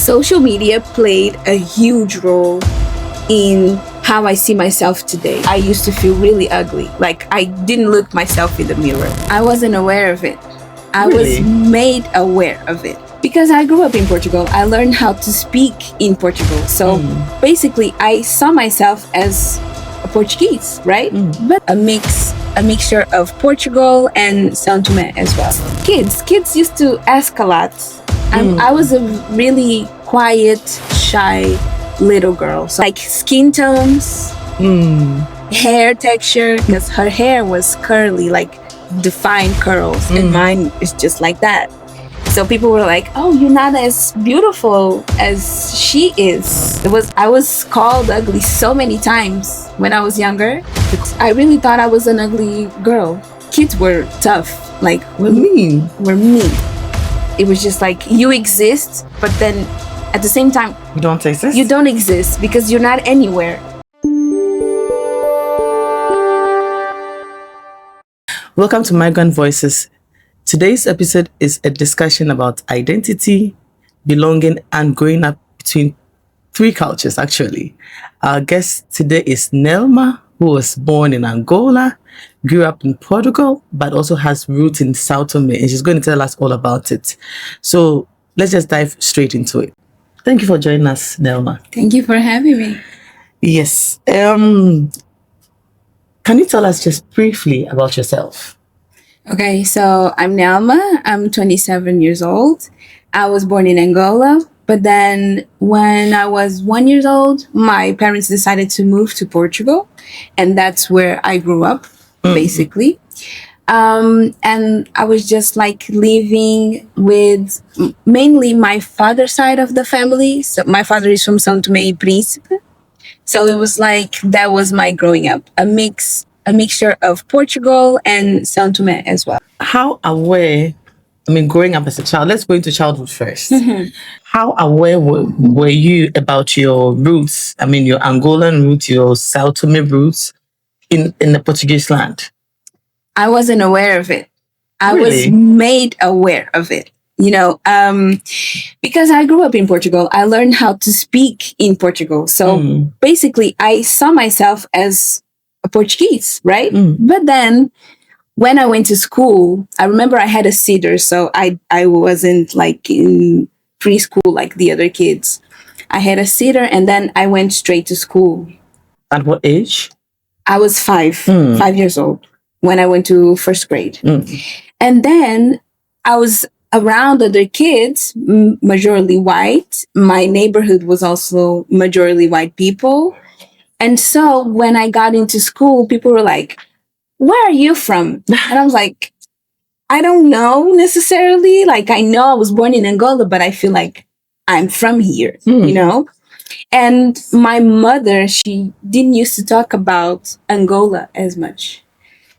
Social media played a huge role in how I see myself today. I used to feel really ugly. Like I didn't look myself in the mirror. I wasn't aware of it. I was made aware of it. Because I grew up in Portugal, I learned how to speak in Portugal. So basically, I saw myself as a Portuguese, right? But a mixture of Portugal and São Toméan as well. Kids used to ask a lot. I was a really quiet, shy little girl. So like skin tones, hair texture, because her hair was curly, like defined curls, and mine is just like that. So people were like, "Oh, you're not as beautiful as she is." I was called ugly so many times when I was younger. I really thought I was an ugly girl. Kids were tough, like We're mean. were mean. It was just like, you exist, but then at the same time, You don't exist? you don't exist because you're not anywhere. Welcome to Migrant Voices. Today's episode is a discussion about identity, belonging, and growing up between three cultures, actually. Our guest today is Nelma, who was born in Angola, grew up in Portugal, but also has roots in São Tomé, and she's going to tell us all about it. So let's just dive straight into it. Thank you for joining us, Nelma. Thank you for having me. Yes. Can you tell us just briefly about yourself? Okay, so I'm Nelma. I'm 27 years old. I was born in Angola, but then when I was 1 year old, my parents decided to move to Portugal, and that's where I grew up, basically. And I was just like living with mainly my father's side of the family. So my father is from São Tomé e Príncipe. So it was like, that was my growing up, a mixture of Portugal and São Tomé as well. How aware, growing up as a child, let's go into childhood first. How aware were you about your roots? Your Angolan roots, your São Tomé roots in the Portuguese land? I wasn't aware of it. I was Really? made aware of it. Because I grew up in Portugal, I learned how to speak in Portugal. So basically, I saw myself as a Portuguese, right? But then when I went to school, I remember I had a sitter. So I wasn't like in preschool like the other kids. I had a sitter, and then I went straight to school. At what age? I was 5 years old when I went to first grade. And then I was around other kids, majorly white. My neighborhood was also majorly white people. And so when I got into school, people were like, "Where are you from?" And I was like, "I don't know necessarily. Like, I know I was born in Angola, but I feel like I'm from here, And my mother, she didn't used to talk about Angola as much.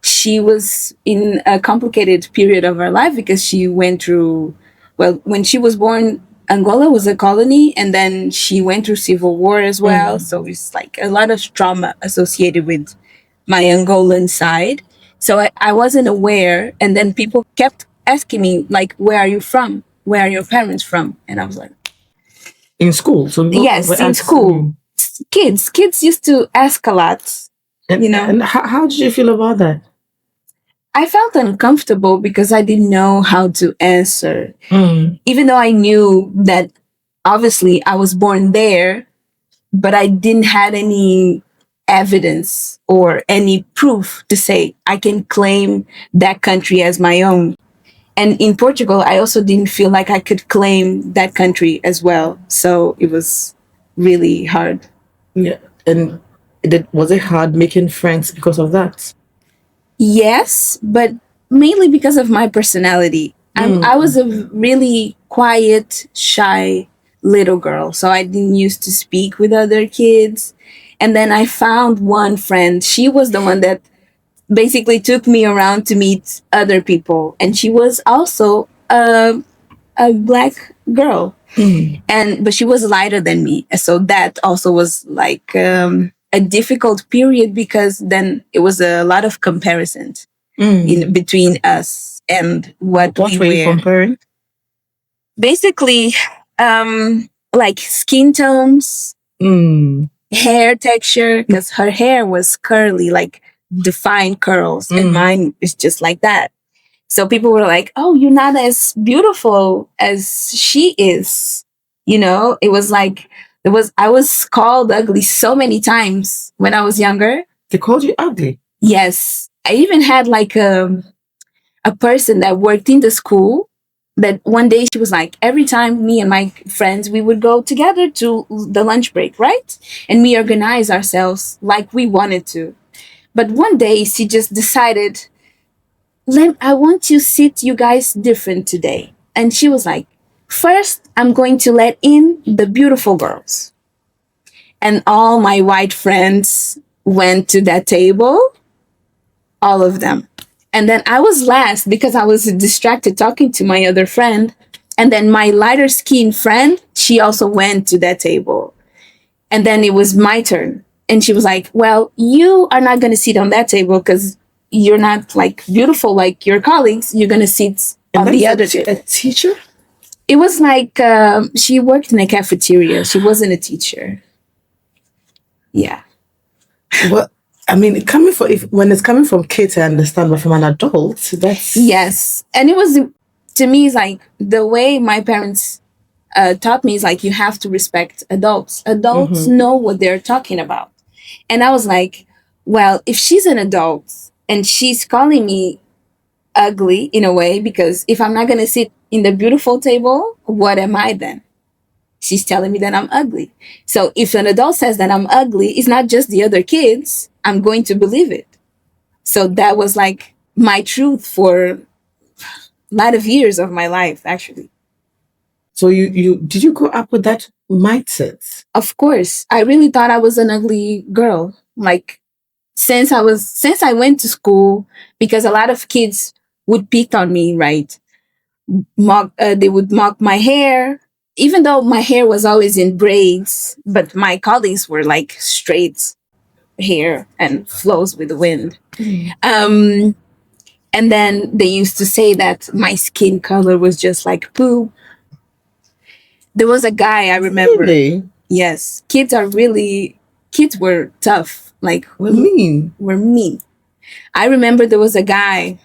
She was in a complicated period of her life because she went through, when she was born, Angola was a colony, and then she went through civil war as well. So it's like a lot of trauma associated with my Angolan side. So I wasn't aware. And then people kept asking me, like, "Where are you from? Where are your parents from?" And I was like, In school? So yes, in school. Kids used to ask a lot. And how did you feel about that? I felt uncomfortable because I didn't know how to answer. Even though I knew that obviously I was born there, but I didn't have any evidence or any proof to say I can claim that country as my own. And in Portugal, I also didn't feel like I could claim that country as well. So it was really hard. Yeah. And was it hard making friends because of that? Yes, but mainly because of my personality. I was a really quiet, shy little girl. So I didn't used to speak with other kids. And then I found one friend. She was the one that basically took me around to meet other people. And she was also a black girl. But she was lighter than me. So that also was like a difficult period because then it was a lot of comparisons in between us and what What we were you were. comparing? Basically, like skin tones, Mm. hair texture, because her hair was curly, like defined curls, and mine is just like that. So people were like, "Oh, you're not as beautiful as she is." You know, it was like I was called ugly so many times when I was younger. They called you ugly? Yes. I even had like a person that worked in the school that one day she was like, every time me and my friends, we would go together to the lunch break, right? And we organize ourselves like we wanted to. But one day she just decided, I want to sit you guys different today. And she was like, first, I'm going to let in the beautiful girls. And all my white friends went to that table, all of them. And then I was last because I was distracted talking to my other friend. And then my lighter skinned friend, she also went to that table. And then it was my turn. And she was like, well, you are not going to sit on that table because you're not like beautiful like your colleagues. You're going to sit on the other table. A teacher? It was like she worked in a cafeteria. She wasn't a teacher. Yeah. Well, I mean, when it's coming from kids, I understand, but from an adult, that's... Yes. And it was, to me, it's like the way my parents taught me is like, you have to respect adults. Adults know what they're talking about. And I was like, well, if she's an adult and she's calling me ugly in a way, because if I'm not going to sit in the beautiful table, what am I then? She's telling me that I'm ugly. So if an adult says that I'm ugly, it's not just the other kids. I'm going to believe it. So that was like my truth for a lot of years of my life, actually. So you did you grow up with that mindset? Of course. I really thought I was an ugly girl. Like since I went to school, because a lot of kids would pick on me, right? They would mock my hair, even though my hair was always in braids, but my colleagues were like straight hair and flows with the wind. And then they used to say that my skin color was just like poo. There was a guy I remember. Really? Yes, kids were tough. Like We're mean. Were mean. I remember there was a guy.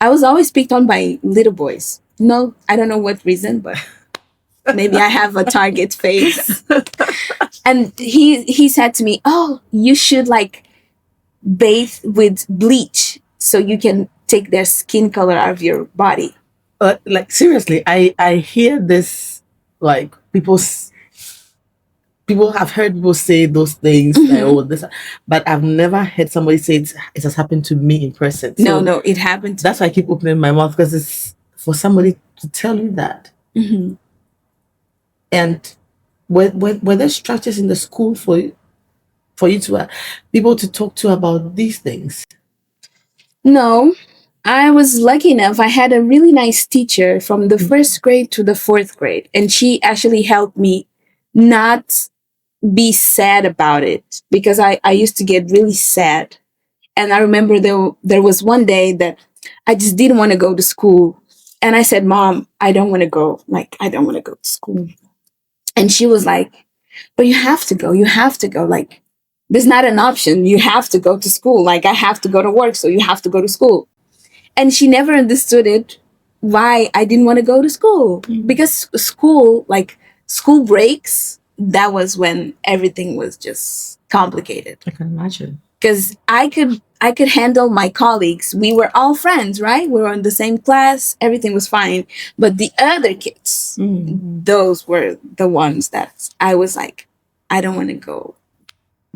I was always picked on by little boys. No, I don't know what reason, but maybe I have a target face. And he said to me, "Oh, you should like bathe with bleach so you can take their skin color out of your body." Like seriously, I hear this, like people have heard people say those things, like, oh this, but I've never heard somebody say it has happened to me in person. So no, it happened. That's why I keep opening my mouth, because it's for somebody to tell you that. And were there structures in the school for you to people to talk to about these things? No, I was lucky enough. I had a really nice teacher from the first grade to the fourth grade, and she actually helped me not be sad about it, because I used to get really sad. And I remember there was one day that I just didn't want to go to school. And I said, "Mom, I don't want to go. Like, I don't want to go to school." And she was like, "But you have to go. You have to go. Like, there's not an option. You have to go to school. Like, I have to go to work, so you have to go to school." And she never understood it, why I didn't want to go to school. Because school breaks, that was when everything was just complicated. I can imagine. Because I could handle my colleagues. We were all friends, right? We were in the same class. Everything was fine. But the other kids, those were the ones that I was like, I don't want to go.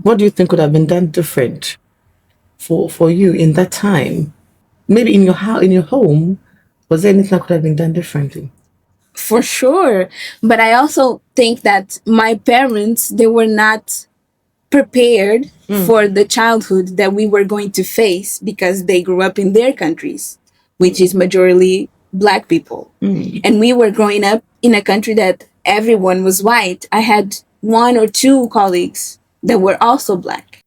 What do you think would have been done different for you in that time? Maybe in your home, was there anything that could have been done differently? For sure. But I also think that my parents, they were not prepared for the childhood that we were going to face, because they grew up in their countries, which is majority Black people. And we were growing up in a country that everyone was white. I had one or two colleagues that were also Black,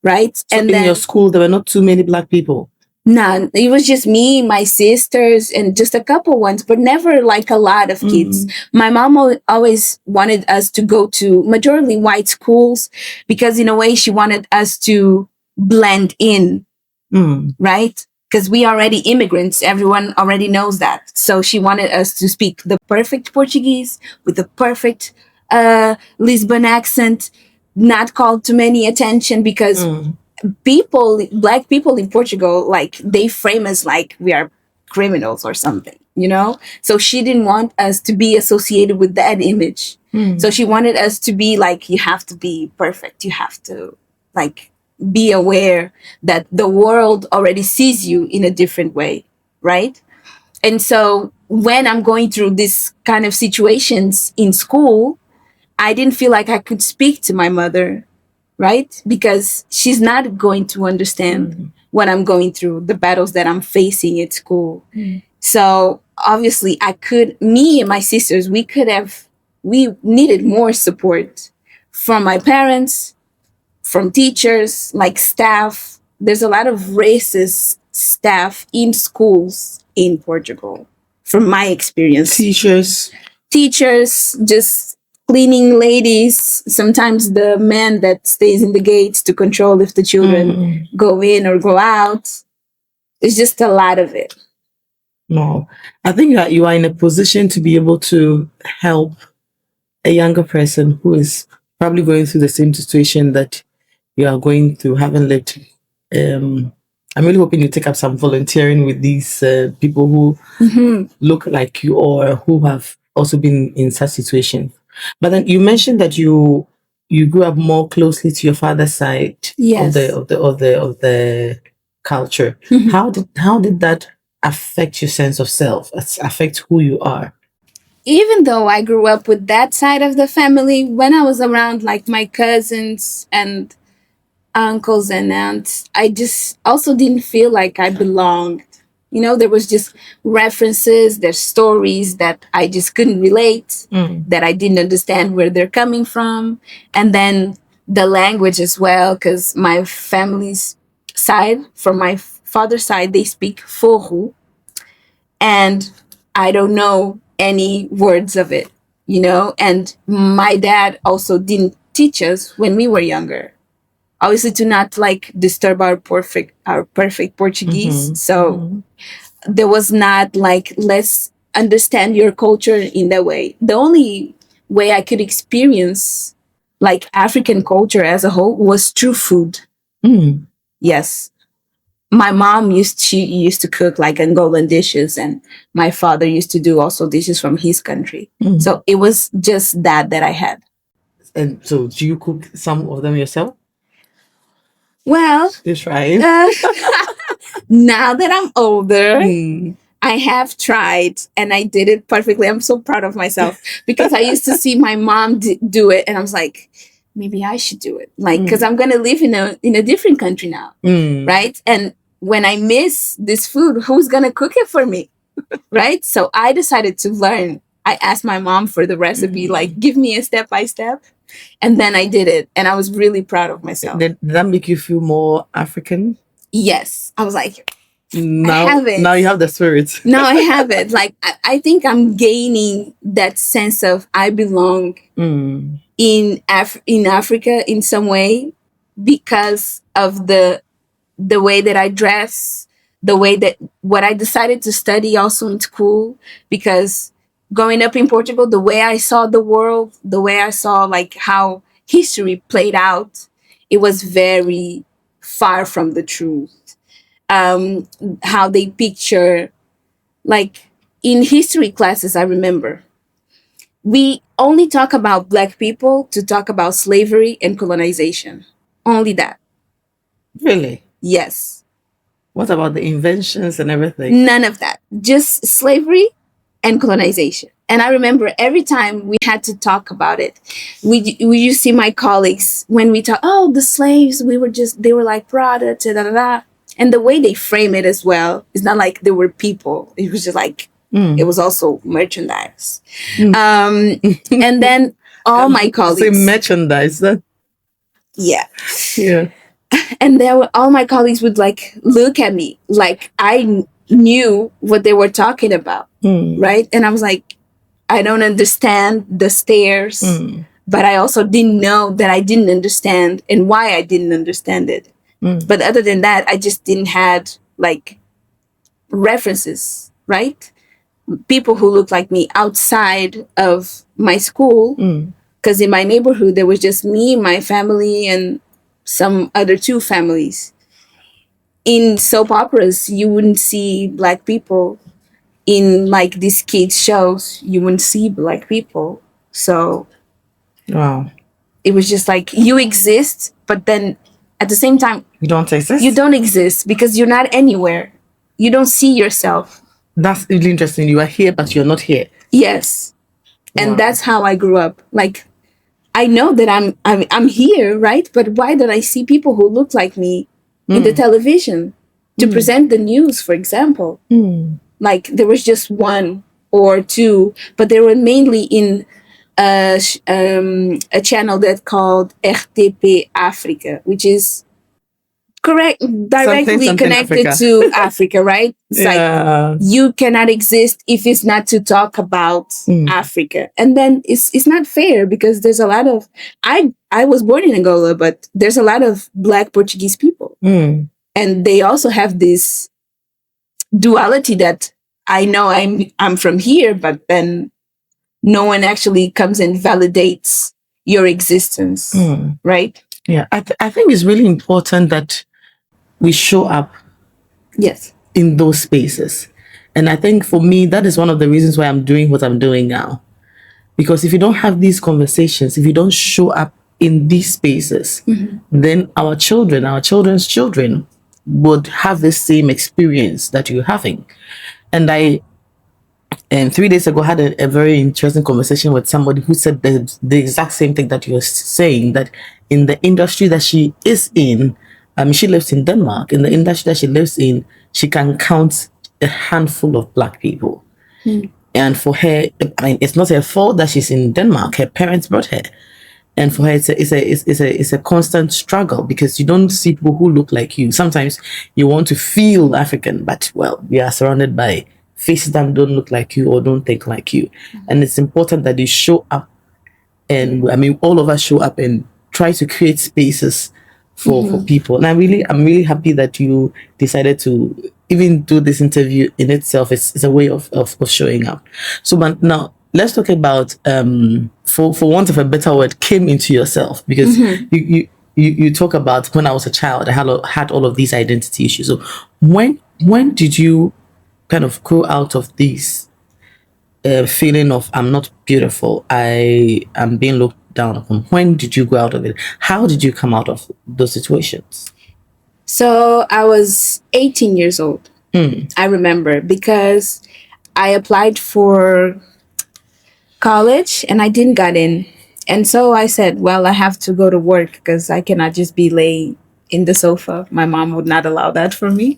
right? So and in then your school, there were not too many Black people? None. It was just me, my sisters, and just a couple ones, but never like a lot of kids. My mom always wanted us to go to majority white schools because, in a way, she wanted us to blend in, right? Because we are already immigrants. Everyone already knows that. So she wanted us to speak the perfect Portuguese with the perfect Lisbon accent, not call too many attention because black people in Portugal, like they frame us like we are criminals or something, you know? So she didn't want us to be associated with that image. So she wanted us to be like, you have to be perfect. You have to like be aware that the world already sees you in a different way, right? And so when I'm going through this kind of situations in school, I didn't feel like I could speak to my mother, right? Because she's not going to understand what I'm going through, the battles that I'm facing at school. So obviously me and my sisters, we needed more support from my parents, from teachers, like staff. There's a lot of racist staff in schools in Portugal, from my experience. Teachers, just cleaning ladies, sometimes the man that stays in the gates to control if the children go in or go out. It's just a lot of it. No, I think that you are in a position to be able to help a younger person who is probably going through the same situation that you are going through, having lived. I'm really hoping you take up some volunteering with these people who look like you or who have also been in such situations. But then you mentioned that you grew up more closely to your father's side Yes. of the culture. How did that affect your sense of self? Affect who you are? Even though I grew up with that side of the family, when I was around like my cousins and uncles and aunts, I just also didn't feel like I belonged. You know, there was just references, there's stories that I just couldn't relate, that I didn't understand where they're coming from. And then the language as well, because my family's side, from my father's side, they speak Forro. And I don't know any words of it, you know? And my dad also didn't teach us when we were younger, obviously, to not like disturb our perfect Portuguese. So there was not like, let's understand your culture in that way. The only way I could experience like African culture as a whole was through food. Yes. My mom she used to cook like Angolan dishes, and my father used to do also dishes from his country. So it was just that I had. And so, do you cook some of them yourself? Well, You try. Now that I'm older, I have tried and I did it perfectly. I'm so proud of myself because I used to see my mom do it, and I was like, maybe I should do it. Like, because I'm going to live in a different country now, right? And when I miss this food, who's going to cook it for me, right? So I decided to learn. I asked my mom for the recipe, like, give me a step by step. And then I did it, and I was really proud of myself. Did that make you feel more African? Yes. I was like, now, I have it. Now you have the spirit. Now I have it. Like, I think I'm gaining that sense of I belong in Africa in some way because of the way that I dress, the way that what I decided to study also in school, because growing up in Portugal, the way I saw the world, the way I saw like how history played out, it was very far from the truth. How they picture, like in history classes, I remember we only talk about Black people to talk about slavery and colonization. Only that. Really? Yes. What about the inventions and everything? None of that. Just slavery and colonization. And I remember every time we had to talk about it, we used to see my colleagues when we talk, oh, the slaves, they were like product, da da da. And the way they frame it as well, it's not like they were people. It was just like, it was also merchandise. And then all my colleagues. Say merchandise. Yeah. Yeah. And then all my colleagues would like look at me like I knew what they were talking about, right? And I was like, I don't understand the stares, but I also didn't know that I didn't understand and why I didn't understand it. But other than that, I just didn't had like references, right? People who looked like me outside of my school, because in my neighborhood there was just me, my family, and some other two families. In soap operas, you wouldn't see black people. In like these kids shows, you wouldn't see black people. So Wow. it was just like you exist, but then at the same time You don't exist? you don't exist because you're not anywhere. You don't see yourself. That's really interesting. You are here, but you're not here. Yes. And Wow. that's how I grew up. Like I know that I'm here, right? But why don't I see people who look like me in the television to present the news, for example? Like there was just one or two, but they were mainly in a channel that called RTP Africa, which is directly Something connected Africa. to Africa, right? It's Yeah. like you cannot exist if it's not to talk about Africa. And then it's not fair because there's a lot of I was born in Angola, but there's a lot of black Portuguese people. And they also have this duality that I know I'm from here, but then no one actually comes and validates your existence, right? Yeah, I think it's really important that we show up Yes. in those spaces. And I think for me, that is one of the reasons why I'm doing what I'm doing now. Because if you don't have these conversations, if you don't show up in these spaces, then our children, our children's children would have the same experience that you're having. And I 3 days ago had a very interesting conversation with somebody who said the exact same thing that you're saying, that in the industry that she is in, she lives in Denmark. In the industry that she lives in, she can count a handful of black people. And for her, I mean, it's not her fault that she's in Denmark. Her parents brought her. And for her, it's a constant struggle because you don't see people who look like you. Sometimes you want to feel African, but well, we are surrounded by faces that don't look like you or don't think like you. And it's important that you show up, and I mean, all of us show up and try to create spaces for people. And I'm really happy that you decided to even do this interview in itself. It's a way of showing up. So, but now let's talk about for want of a better word, came into yourself, because you talk about when I was a child, I had all of these identity issues. So when did you kind of grow out of this feeling of I'm not beautiful, I am being looked down upon? When did you go out of it? How did you come out of those situations? So I was 18 years old. I remember because I applied for college and I didn't get in. And so I said, well, I have to go to work because I cannot just be laying in the sofa. My mom would not allow that for me.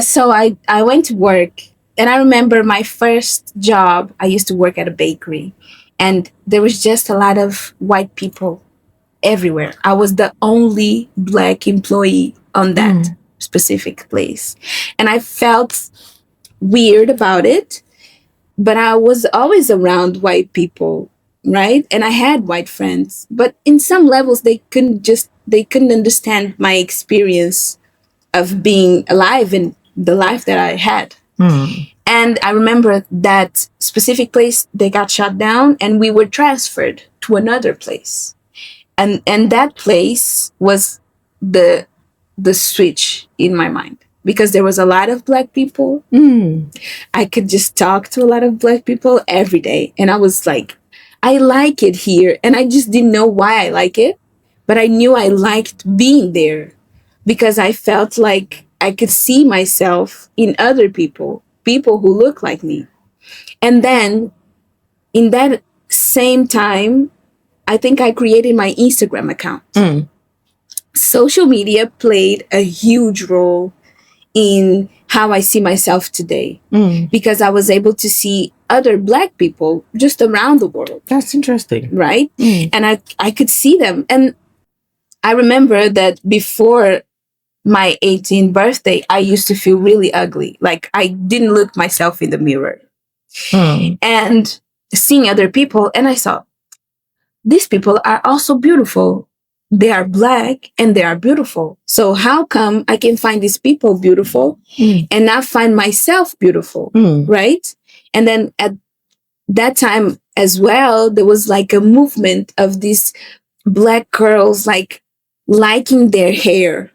So I went to work. And I remember my first job, I used to work at a bakery. And there was just a lot of white people everywhere. I was the only black employee on that specific place. And I felt weird about it, but I was always around white people, right? And I had white friends, but in some levels they couldn't understand my experience of being alive and the life that I had. And I remember that specific place, they got shut down and we were transferred to another place. And that place was the switch in my mind because there was a lot of black people. I could just talk to a lot of black people every day. And I was like, I like it here. And I just didn't know why I like it. But I knew I liked being there because I felt like I could see myself in other people who look like me. And then in that same time, I think I created my Instagram account. Social media played a huge role in how I see myself today because I was able to see other black people just around the world. That's interesting. Right? And I could see them. And I remember that before my 18th birthday, I used to feel really ugly. Like I didn't look myself in the mirror. And seeing other people, and I saw these people are also beautiful. They are black and they are beautiful. So how come I can find these people beautiful and not find myself beautiful? Right? And then at that time as well, there was like a movement of these black girls like liking their hair.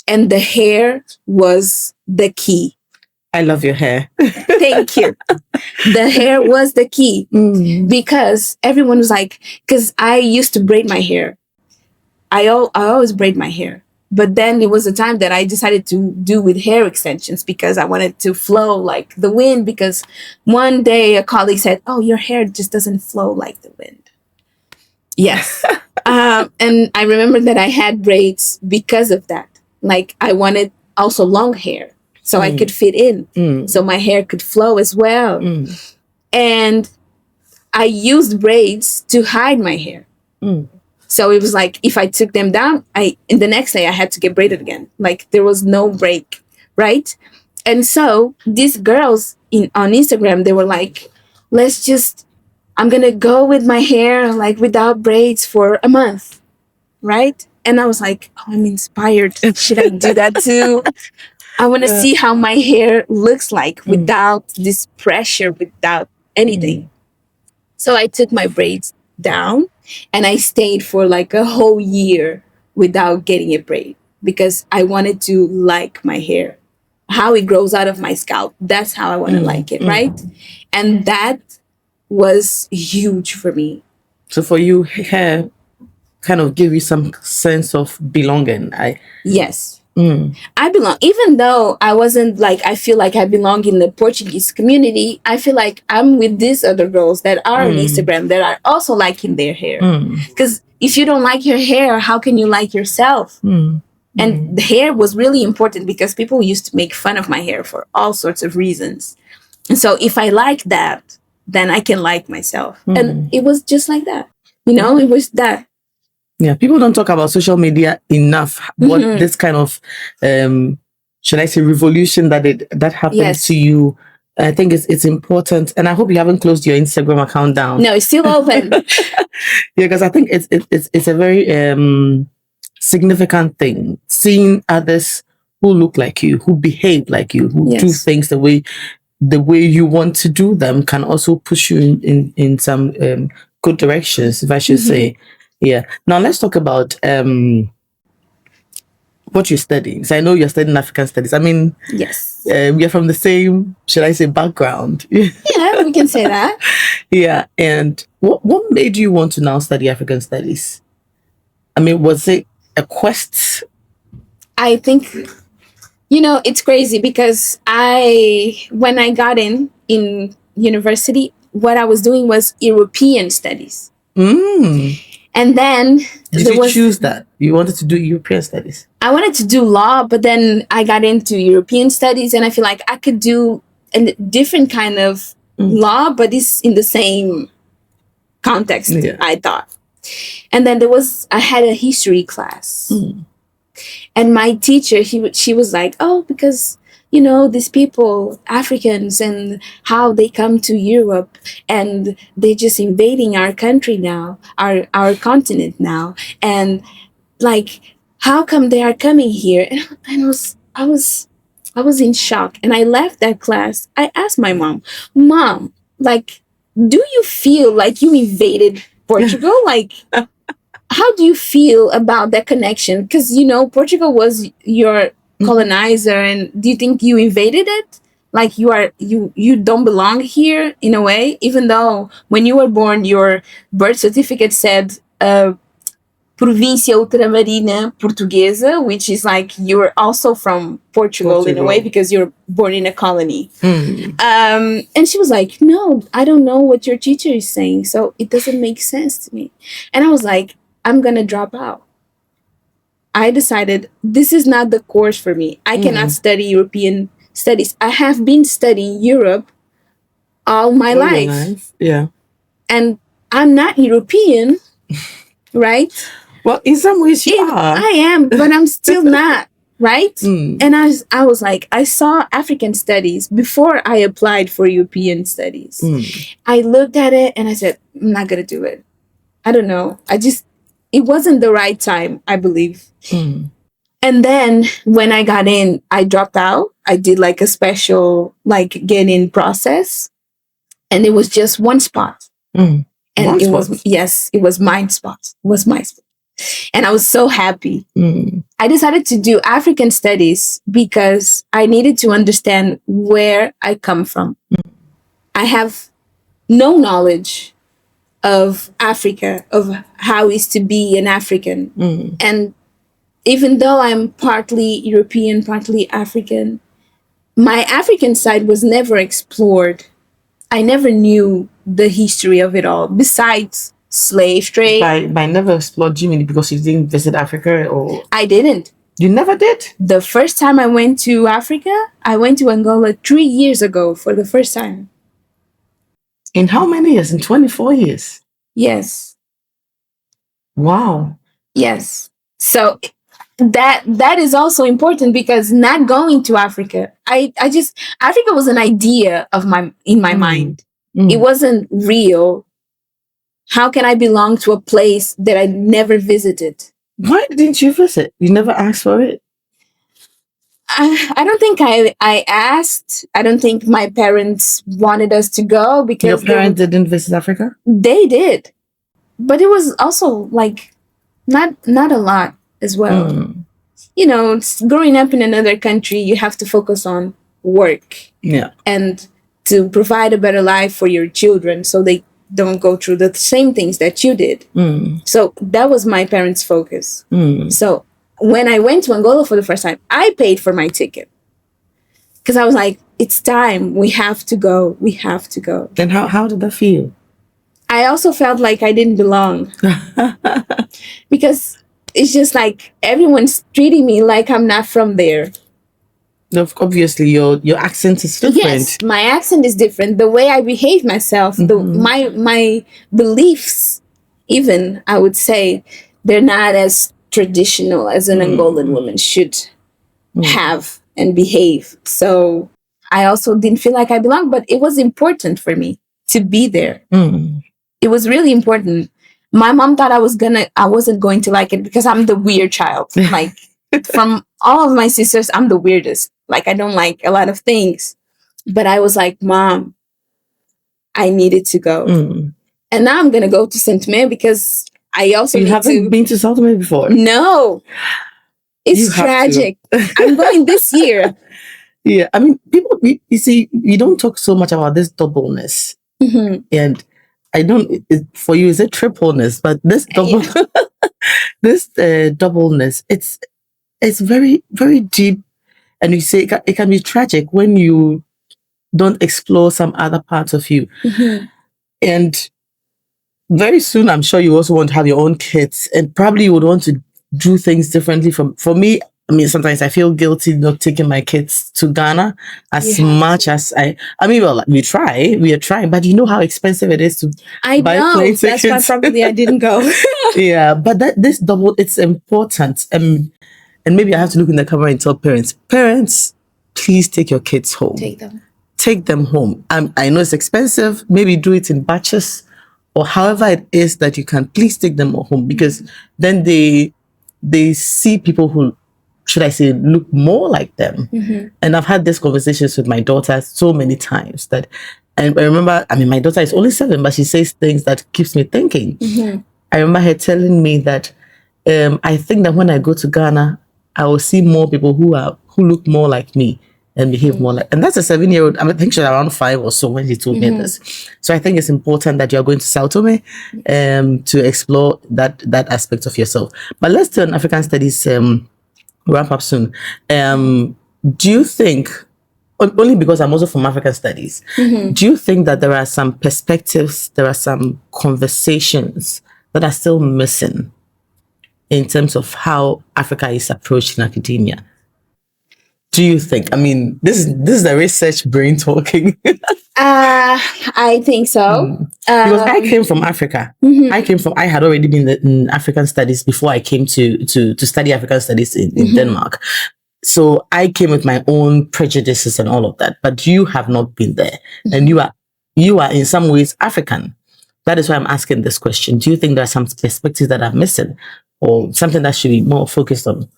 And the hair was the key. I love your hair. Thank you. The hair was the key because everyone was like, because I used to braid my hair. I always braid my hair. But then it was a time that I decided to do with hair extensions because I wanted to flow like the wind. Because one day a colleague said, "Oh, your hair just doesn't flow like the wind." Yes. And I remember that I had braids because of that. Like I wanted also long hair so I could fit in. So my hair could flow as well. And I used braids to hide my hair. So it was like if I took them down, in the next day I had to get braided again. Like there was no break, right? And so these girls on Instagram, they were like, I'm gonna go with my hair like without braids for a month, right? And I was like, oh, I'm inspired. Should I do that too? I want to see how my hair looks like without this pressure, without anything. So I took my braids down and I stayed for like a whole year without getting a braid because I wanted to like my hair, how it grows out of my scalp. That's how I want to like it, right? And that was huge for me. So for you, hair kind of give you some sense of belonging. Yes. I belong, even though I wasn't like, I feel like I belong in the Portuguese community. I feel like I'm with these other girls that are on Instagram that are also liking their hair. Because if you don't like your hair, how can you like yourself? And the hair was really important because people used to make fun of my hair for all sorts of reasons. And so if I like that, then I can like myself. And it was just like that. You know, it was that. Yeah, people don't talk about social media enough. What this kind of, should I say, revolution that happened to you. I think it's important, and I hope you haven't closed your Instagram account down. No, it's still open. Yeah, because I think it's a very significant thing. Seeing others who look like you, who behave like you, who do things the way you want to do them, can also push you in some good directions, if I should say. Yeah. Now let's talk about what you're studying. So I know you're studying African studies. I mean, yes, we are from the same, should I say, background. Yeah, we can say that. Yeah. And what made you want to now study African studies? I mean, was it a quest? I think, it's crazy because when I got in university, what I was doing was European studies. And then did you choose that? You wanted to do European studies? I wanted to do law, but then I got into European studies and I feel like I could do a different kind of law, but it's in the same context, I thought. And then I had a history class. And my teacher, she was like, oh, because these people, Africans, and how they come to Europe and they're just invading our country now, our continent now. And like, how come they are coming here? And I was in shock. And I left that class. I asked my Mom, like, do you feel like you invaded Portugal? Like, how do you feel about that connection? Because, Portugal was your colonizer, and do you think you invaded it? Like you don't belong here in a way, even though when you were born, your birth certificate said Província Ultramarina Portuguesa, which is like you're also from Portugal in a way because you're born in a colony. And she was like, no, I don't know what your teacher is saying, so it doesn't make sense to me. And I was like, I'm gonna drop out. I decided this is not the course for me. I cannot study European studies. I have been studying Europe all my life. Yeah. And I'm not European, right? Well, in some ways you are. I am, but I'm still not, right? And I was like, I saw African studies before I applied for European studies. I looked at it and I said, I'm not going to do it. I don't know. It wasn't the right time, I believe. And then when I got in, I dropped out. I did like a special get in process. And it was just one spot. And it was my spot. It was my spot. And I was so happy. I decided to do African studies because I needed to understand where I come from. I have no knowledge of Africa, of how it is to be an African. And even though I'm partly European, partly African, my African side was never explored. I never knew the history of it all, besides slave trade. By never explored, do you mean because you didn't visit Africa, or? I didn't. You never did? The first time I went to Africa, I went to Angola 3 years ago for the first time. In how many years? In 24 years? Yes. Wow. Yes. So that is also important, because not going to Africa, Africa was an idea in my mind. It wasn't real. How can I belong to a place that I never visited? Why didn't you visit? You never asked for it? I don't think I asked. I don't think my parents wanted us to go, because your parents didn't visit Africa? They did, but it was also not a lot as well. You know, growing up in another country, you have to focus on work, and to provide a better life for your children, so they don't go through the same things that you did. So that was my parents' focus. So when I went to Angola for the first time, I paid for my ticket, because I was like, it's time. We have to go. We have to go. Then how did that feel? I also felt like I didn't belong, because it's just like everyone's treating me like I'm not from there. Obviously, your accent is different. Yes, my accent is different. The way I behave myself, my beliefs, even, I would say, they're not as traditional as an Angolan woman should have and behave. So I also didn't feel like I belonged, but it was important for me to be there. It was really important. My mom thought I wasn't going to like it, because I'm the weird child. Like, from all of my sisters, I'm the weirdest. Like, I don't like a lot of things. But I was like, Mom, I needed to go. And now I'm going to go to São Toméan, because I also You haven't been to São Toméan before? No. It's tragic. I'm going this year. Yeah. I mean, people, you see, we don't talk so much about this doubleness. And I don't, for you, is it tripleness? But this this doubleness, it's very, very deep. And you say it can be tragic when you don't explore some other parts of you. And very soon, I'm sure you also want to have your own kids, and probably you would want to do things differently. For me, I mean, sometimes I feel guilty not taking my kids to Ghana as much as I mean, well, we are trying, but you know how expensive it is to buy plane tickets. That's why probably I didn't go. Yeah, but this double, it's important. And maybe I have to look in the camera and tell parents, please take your kids home. Take them home. I know it's expensive. Maybe do it in batches, or however it is that you can. Please take them home, because then they see people who, should I say, look more like them. And I've had these conversations with my daughter so many times that, and I remember, I mean, my daughter is only 7, but she says things that keeps me thinking. I remember her telling me that I think that when I go to Ghana, I will see more people who look more like me and behave more like, and that's a 7-year-old. I think she's around 5 or so when she told me this. So I think it's important that you're going to São Tomé to explore that aspect of yourself. But let's turn African studies, wrap up soon. Do you think, only because I'm also from African studies, do you think that there are some perspectives, there are some conversations that are still missing in terms of how Africa is approached in academia? do you think? I mean, this is the research brain talking. I think so. Because I came from Africa. I had already been in African studies before I came to study African studies in Denmark. So I came with my own prejudices and all of that. But you have not been there, and you are in some ways African. That is why I'm asking this question. Do you think there are some perspectives that are missing, or something that should be more focused on?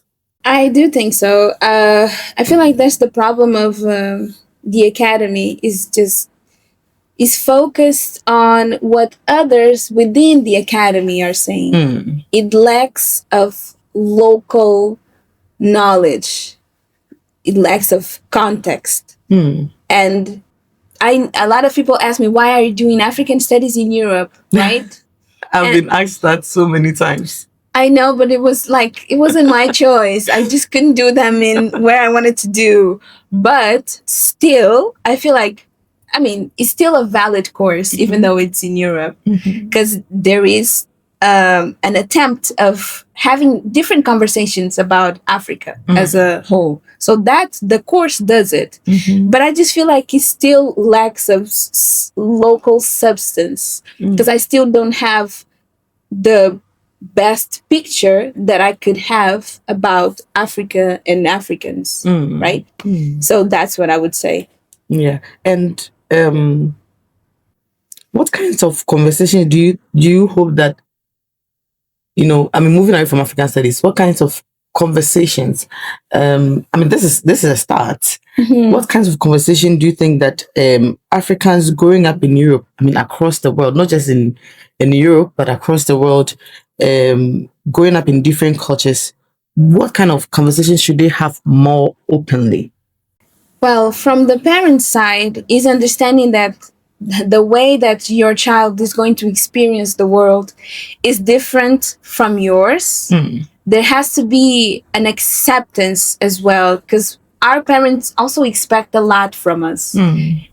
I do think so. I feel like that's the problem of the academy is focused on what others within the academy are saying. It lacks of local knowledge. It lacks of context. And a lot of people ask me, why are you doing African studies in Europe, right? I've been asked that so many times. I know, but it wasn't my choice. I just couldn't do them in where I wanted to do. But still, I feel like, I mean, it's still a valid course, even though it's in Europe, because there is an attempt of having different conversations about Africa as a whole. So that the course does it. But I just feel like it still lacks of local substance, because I still don't have the best picture that I could have about Africa and Africans, right? So that's what I would say. Yeah. And what kinds of conversation do you hope that, I mean, moving away from African studies, what kinds of conversations, I mean, this is a start. What kinds of conversation do you think that Africans growing up in Europe, I mean, across the world, not just in Europe, but across the world, growing up in different cultures, what kind of conversations should they have more openly? Well, from the parent side is understanding that the way that your child is going to experience the world is different from yours. There has to be an acceptance as well, because our parents also expect a lot from us.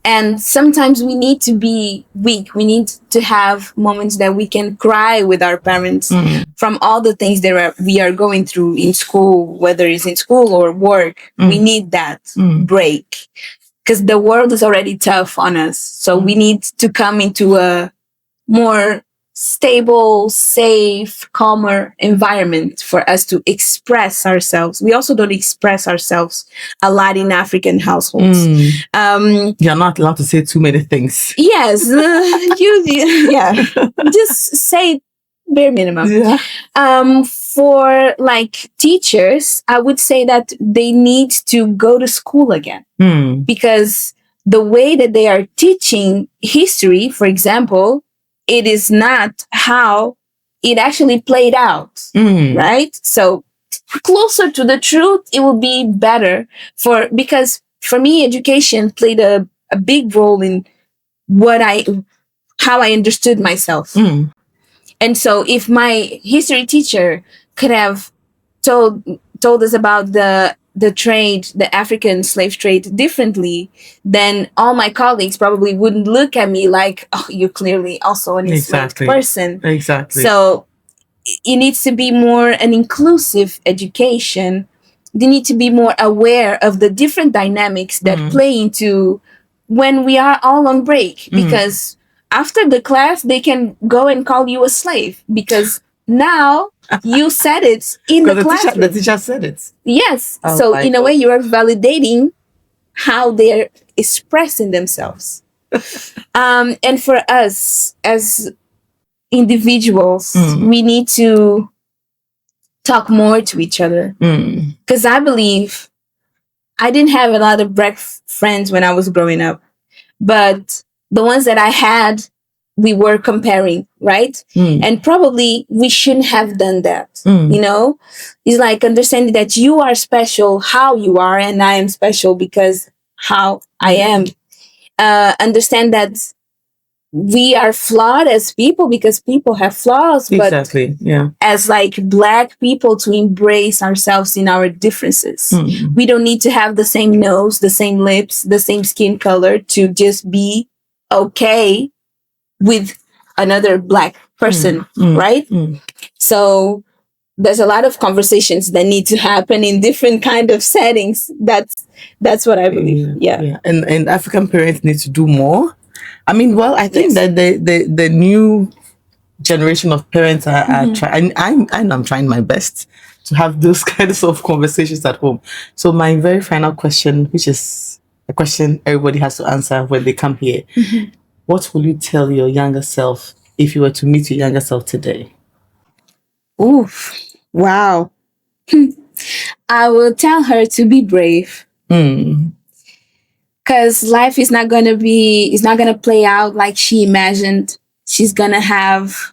And sometimes we need to be weak. We need to have moments that we can cry with our parents from all the things that we are going through in school, whether it's in school or work. We need that break, because the world is already tough on us. So we need to come into a more stable, safe, calmer environment for us to express ourselves. We also don't express ourselves a lot in African households. You're not allowed to say too many things. Yes, just say bare minimum. For like teachers, I would say that they need to go to school again, because the way that they are teaching history, for example, it is not how it actually played out, right? So closer to the truth, it will be better because for me, education played a big role in how I understood myself. And so if my history teacher could have told us about the trade, the African slave trade differently, then all my colleagues probably wouldn't look at me like, oh, you're clearly also an enslaved person. Exactly. So it needs to be more an inclusive education. They need to be more aware of the different dynamics that play into when we are all on break, because after the class, they can go and call you a slave because now you said it in the classroom. The teacher said it. Yes. So in a way, you are validating how they're expressing themselves. And for us as individuals, we need to talk more to each other. Because I believe I didn't have a lot of black friends when I was growing up, but the ones that I had, we were comparing, right? And probably we shouldn't have done that. It's like understanding that you are special how you are, and I am special because how I am. Understand that we are flawed as people because people have flaws, but as like black people, to embrace ourselves in our differences. We don't need to have the same nose, the same lips, the same skin color to just be okay with another black person, right? So there's a lot of conversations that need to happen in different kind of settings. That's what I believe. Yeah. And African parents need to do more. I mean, well, I think Yes. that the new generation of parents are trying. I'm trying my best to have those kinds of conversations at home. So my very final question, which is a question everybody has to answer when they come here, what will you tell your younger self if you were to meet your younger self today? Oof. Wow. I will tell her to be brave. Because life is not gonna play out like she imagined. She's gonna have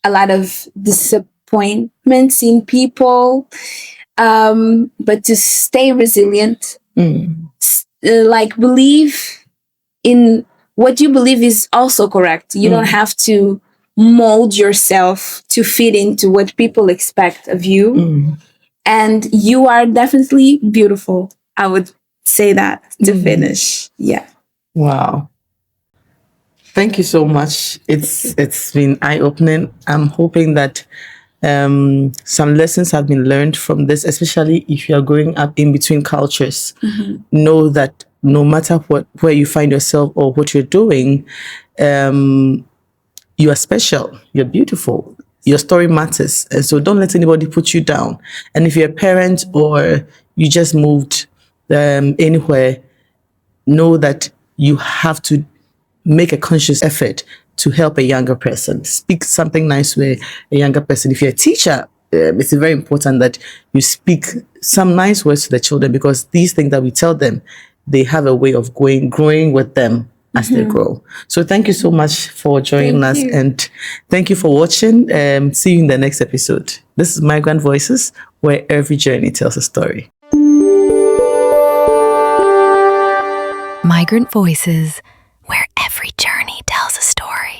a lot of disappointments in people. But to stay resilient, like believe in what you believe is also correct. You don't have to mold yourself to fit into what people expect of you. And you are definitely beautiful. I would say that to finish. Yeah. Wow. Thank you so much. It's been eye-opening. I'm hoping that some lessons have been learned from this, especially if you are growing up in between cultures. Know that no matter where you find yourself or what you're doing, you are special, you're beautiful, your story matters. And so don't let anybody put you down. And if you're a parent or you just moved anywhere, know that you have to make a conscious effort to help a younger person. Speak something nice with a younger person. If you're a teacher, it's very important that you speak some nice words to the children, because these things that we tell them, they have a way of growing with them as they grow. So thank you so much for joining us, and thank you for watching. See you in the next episode. This is Migrant Voices, where every journey tells a story. Migrant Voices, where every journey tells a story.